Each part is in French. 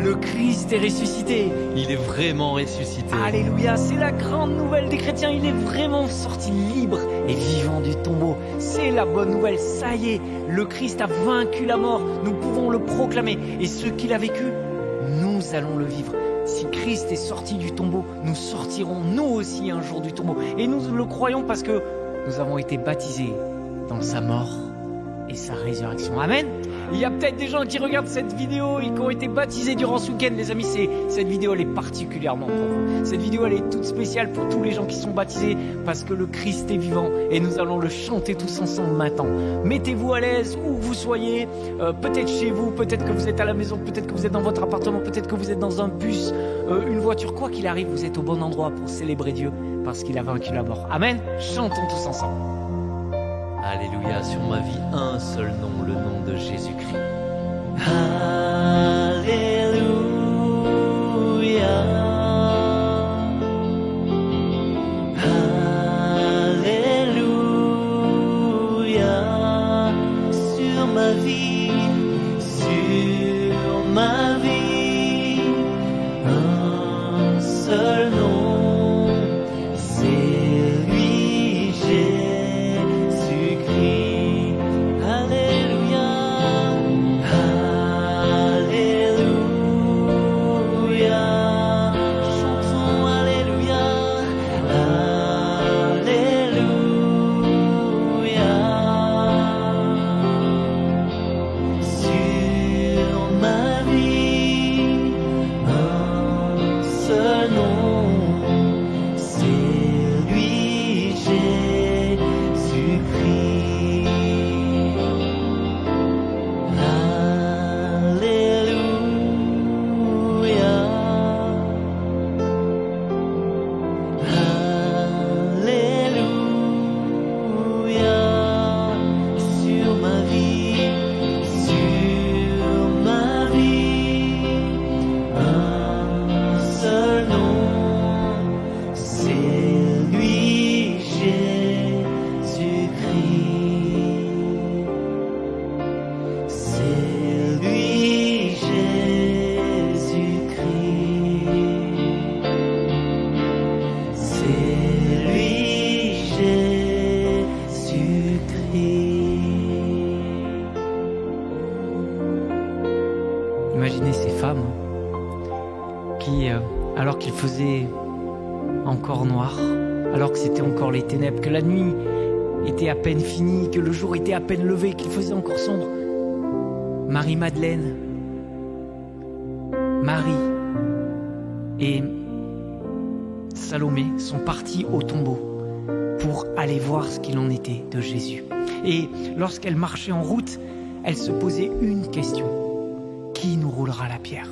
Le Christ est ressuscité. Il est vraiment ressuscité. Alléluia, c'est la grande nouvelle des chrétiens. Il est vraiment sorti libre et vivant du tombeau. C'est la bonne nouvelle. Ça y est, le Christ a vaincu la mort. Nous pouvons le proclamer. Et ce qu'il a vécu, nous allons le vivre. Si Christ est sorti du tombeau, nous sortirons nous aussi un jour du tombeau. Et nous le croyons parce que nous avons été baptisés dans sa mort et sa résurrection. Amen. Il y a peut-être des gens qui regardent cette vidéo et qui ont été baptisés durant ce week-end. Les amis, cette vidéo, elle est particulièrement pour vous. Cette vidéo, elle est toute spéciale pour tous les gens qui sont baptisés parce que le Christ est vivant et nous allons le chanter tous ensemble maintenant. Mettez-vous à l'aise où que vous soyez, peut-être chez vous, peut-être que vous êtes à la maison, peut-être que vous êtes dans votre appartement, peut-être que vous êtes dans un bus, une voiture. Quoi qu'il arrive, vous êtes au bon endroit pour célébrer Dieu parce qu'il a vaincu la mort. Amen. Chantons tous ensemble. Alléluia, sur ma vie, un seul nom, le nom de Jésus-Christ. Alléluia. Alléluia. Sur ma vie, un seul nom, c'est lui, Jésus-Christ. Alléluia. Alléluia. Chantons Alléluia. Alléluia. Sur ma vie, un seul nom, c'est lui, Jésus-Christ. Alléluia. Alléluia. Sur ma vie, un seul nom, c'est lui, Jésus-Christ. C'est lui, Jésus-Christ. C'est lui, Jésus-Christ. Imaginez ces femmes qui, alors qu'il faisait encore noir, alors que c'était encore les ténèbres, que la nuit était à peine finie, que le jour était à peine levé, qu'il faisait encore sombre, Marie-Madeleine, Marie et Salomé sont partis au tombeau pour aller voir ce qu'il en était de Jésus. Et lorsqu'elles marchaient en route, elles se posaient une question. Qui nous roulera la pierre ?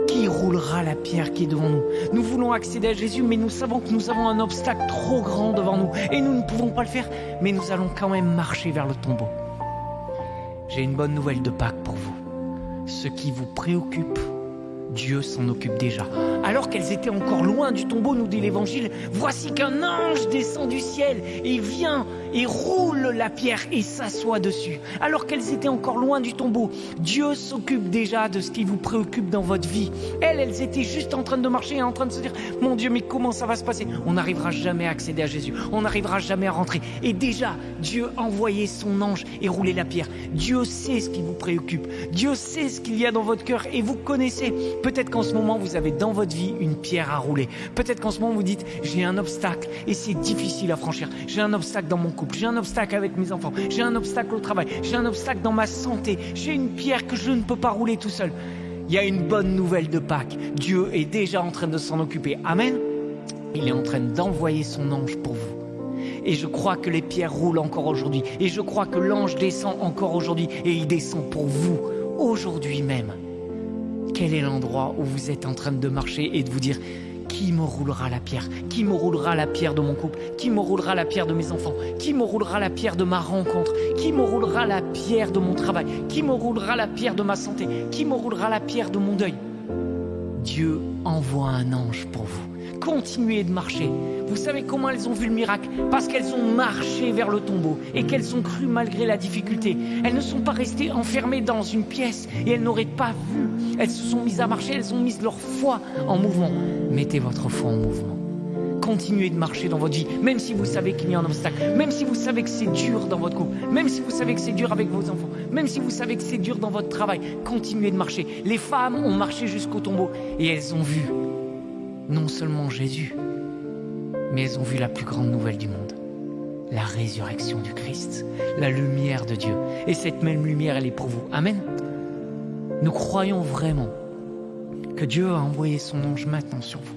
Qui roulera la pierre qui est devant nous ? Nous voulons accéder à Jésus, mais nous savons que nous avons un obstacle trop grand devant nous et nous ne pouvons pas le faire, mais nous allons quand même marcher vers le tombeau. J'ai une bonne nouvelle de Pâques pour vous. Ce qui vous préoccupe, Dieu s'en occupe déjà. Alors qu'elles étaient encore loin du tombeau, nous dit l'Évangile, voici qu'un ange descend du ciel et vient et roule la pierre et s'assoit dessus. Alors qu'elles étaient encore loin du tombeau, Dieu s'occupe déjà de ce qui vous préoccupe dans votre vie. Elles étaient juste en train de marcher et en train de se dire, mon Dieu, mais comment ça va se passer ? On n'arrivera jamais à accéder à Jésus, on n'arrivera jamais à rentrer. Et déjà, Dieu a envoyé son ange et roulé la pierre. Dieu sait ce qui vous préoccupe, Dieu sait ce qu'il y a dans votre cœur et vous connaissez. Peut-être qu'en ce moment, vous avez dans votre vie une pierre à rouler. Peut-être qu'en ce moment, vous dites, j'ai un obstacle et c'est difficile à franchir. J'ai un obstacle dans mon couple, j'ai un obstacle avec mes enfants, j'ai un obstacle au travail, j'ai un obstacle dans ma santé, j'ai une pierre que je ne peux pas rouler tout seul. Il y a une bonne nouvelle de Pâques. Dieu est déjà en train de s'en occuper. Amen. Il est en train d'envoyer son ange pour vous. Et je crois que les pierres roulent encore aujourd'hui. Et je crois que l'ange descend encore aujourd'hui. Et il descend pour vous, aujourd'hui même. Quel est l'endroit où vous êtes en train de marcher et de vous dire, qui me roulera la pierre ? Qui me roulera la pierre de mon couple ? Qui me roulera la pierre de mes enfants ? Qui me roulera la pierre de ma rencontre ? Qui me roulera la pierre de mon travail ? Qui me roulera la pierre de ma santé ? Qui me roulera la pierre de mon deuil ? Dieu envoie un ange pour vous. continuez de marcher. Vous savez comment elles ont vu le miracle? Parce qu'elles ont marché vers le tombeau et qu'elles ont cru malgré la difficulté. Elles ne sont pas restées enfermées dans une pièce et elles n'auraient pas vu. Elles se sont mises à marcher, elles ont mis leur foi en mouvement. Mettez votre foi en mouvement. Continuez de marcher dans votre vie, même si vous savez qu'il y a un obstacle, même si vous savez que c'est dur dans votre couple, même si vous savez que c'est dur avec vos enfants, même si vous savez que c'est dur dans votre travail. Continuez de marcher. Les femmes ont marché jusqu'au tombeau et elles ont vu non seulement Jésus, mais elles ont vu la plus grande nouvelle du monde, la résurrection du Christ, la lumière de Dieu. Et cette même lumière, elle est pour vous. Amen. Nous croyons vraiment que Dieu a envoyé son ange maintenant sur vous.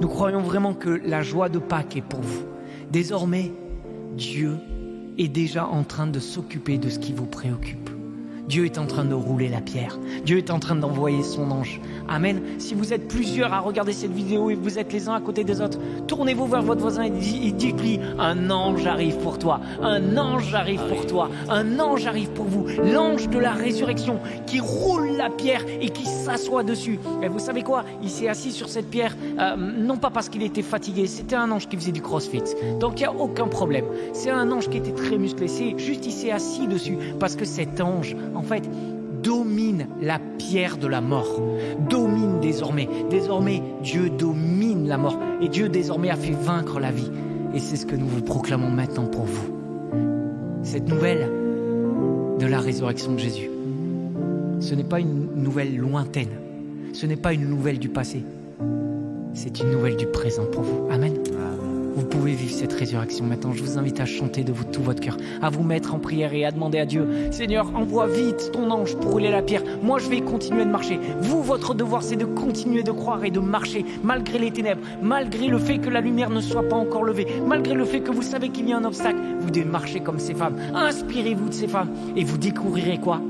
Nous croyons vraiment que la joie de Pâques est pour vous. Désormais, Dieu est déjà en train de s'occuper de ce qui vous préoccupe. Dieu est en train de rouler la pierre. Dieu est en train d'envoyer son ange. Amen. Si vous êtes plusieurs à regarder cette vidéo et vous êtes les uns à côté des autres, tournez-vous vers votre voisin et dites-lui: un ange arrive pour toi. Un ange arrive pour toi. Un ange arrive pour vous. L'ange de la résurrection qui roule la pierre et qui s'assoit dessus. Et vous savez quoi? Il s'est assis sur cette pierre, non pas parce qu'il était fatigué. C'était un ange qui faisait du crossfit. Donc il n'y a aucun problème. C'est un ange qui était très musclé. C'est juste il s'est assis dessus parce que cet ange, en fait, domine la pierre de la mort, domine désormais. Désormais, Dieu domine la mort et Dieu désormais a fait vaincre la vie. Et c'est ce que nous vous proclamons maintenant pour vous. Cette nouvelle de la résurrection de Jésus, ce n'est pas une nouvelle lointaine, ce n'est pas une nouvelle du passé, c'est une nouvelle du présent pour vous. Amen. Vous pouvez vivre cette résurrection maintenant. Je vous invite à chanter de tout votre cœur, à vous mettre en prière et à demander à Dieu: Seigneur, envoie vite ton ange pour rouler la pierre. Moi, je vais continuer de marcher. Vous, votre devoir, c'est de continuer de croire et de marcher malgré les ténèbres, malgré le fait que la lumière ne soit pas encore levée, malgré le fait que vous savez qu'il y a un obstacle. Vous devez marcher comme ces femmes. Inspirez-vous de ces femmes et vous découvrirez quoi?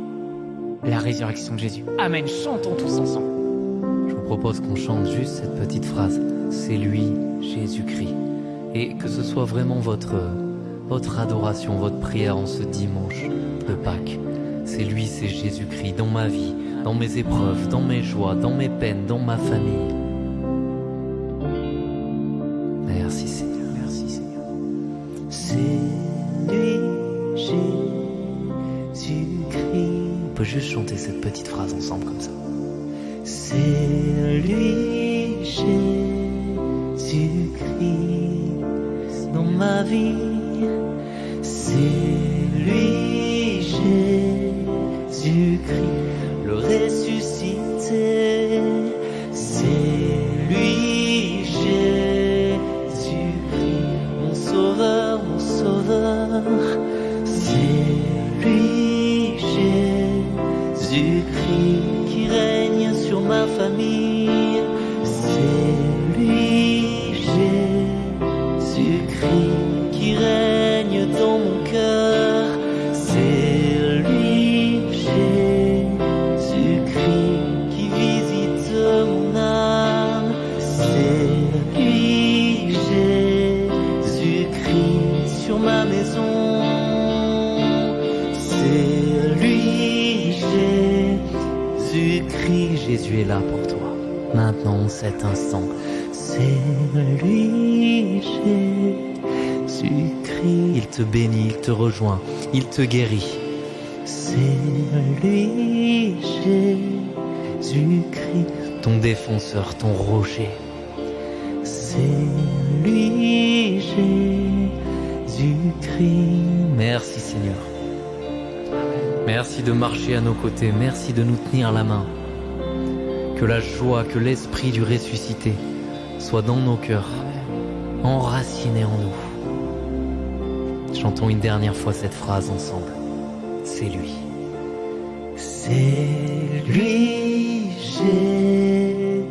La résurrection de Jésus. Amen. Chantons tous ensemble. Je vous propose qu'on chante juste cette petite phrase. C'est lui, Jésus-Christ. Et que ce soit vraiment votre adoration, votre prière en ce dimanche de Pâques. C'est lui, c'est Jésus-Christ dans ma vie, dans mes épreuves, dans mes joies, dans mes peines, dans ma famille. Merci Seigneur, merci Seigneur. C'est lui, Jésus-Christ. On peut juste chanter cette petite phrase ensemble comme ça. C'est lui, Jésus-Christ. Dans ma vie, c'est lui, Jésus-Christ, le ressuscité. C'est lui, Jésus-Christ, mon sauveur, mon sauveur. C'est lui, Jésus-Christ, qui règne sur ma famille. C'est lui, Jésus-Christ, qui règne dans mon cœur. C'est lui, Jésus-Christ, qui visite mon âme. C'est lui, Jésus-Christ, sur ma maison. C'est lui, Jésus-Christ. Jésus est là pour toi, maintenant, en cet instant. C'est lui, Jésus-Christ. Il te bénit, il te rejoint, il te guérit. C'est lui, Jésus-Christ. Ton défenseur, ton rocher. C'est lui, Jésus-Christ. Merci Seigneur. Merci de marcher à nos côtés, merci de nous tenir la main. Que la joie, que l'esprit du ressuscité soit dans nos cœurs, enraciné en nous. Chantons une dernière fois cette phrase ensemble. C'est lui. C'est lui, Jésus-Christ.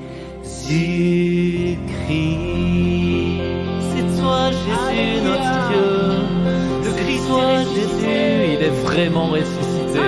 C'est toi, Jésus, notre Dieu. Le Christ, toi, Jésus, il est vraiment ressuscité.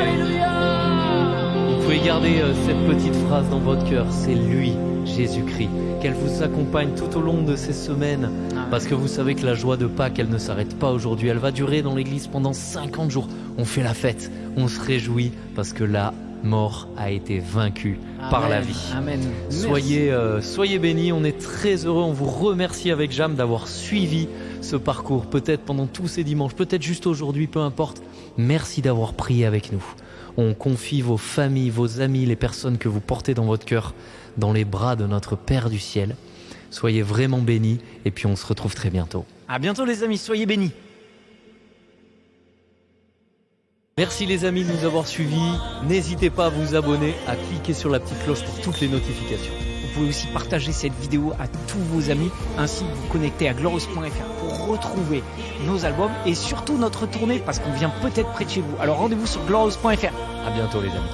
Vous pouvez garder cette petite phrase dans votre cœur. C'est lui, Jésus-Christ. Qu'elle vous accompagne tout au long de ces semaines. Parce que vous savez que la joie de Pâques, elle ne s'arrête pas aujourd'hui. Elle va durer dans l'église pendant 50 jours. On fait la fête, on se réjouit parce que là, mort a été vaincue par la vie. Amen. Soyez bénis, on est très heureux, on vous remercie avec Jam d'avoir suivi ce parcours, peut-être pendant tous ces dimanches, peut-être juste aujourd'hui, peu importe. Merci d'avoir prié avec nous. On confie vos familles, vos amis, les personnes que vous portez dans votre cœur, dans les bras de notre Père du ciel. Soyez vraiment bénis et puis on se retrouve très bientôt. À bientôt les amis, soyez bénis. Merci les amis de nous avoir suivis. N'hésitez pas à vous abonner, à cliquer sur la petite cloche pour toutes les notifications. Vous pouvez aussi partager cette vidéo à tous vos amis, ainsi que vous connecter à glorious.fr pour retrouver nos albums et surtout notre tournée parce qu'on vient peut-être près de chez vous. Alors rendez-vous sur glorious.fr. À bientôt les amis.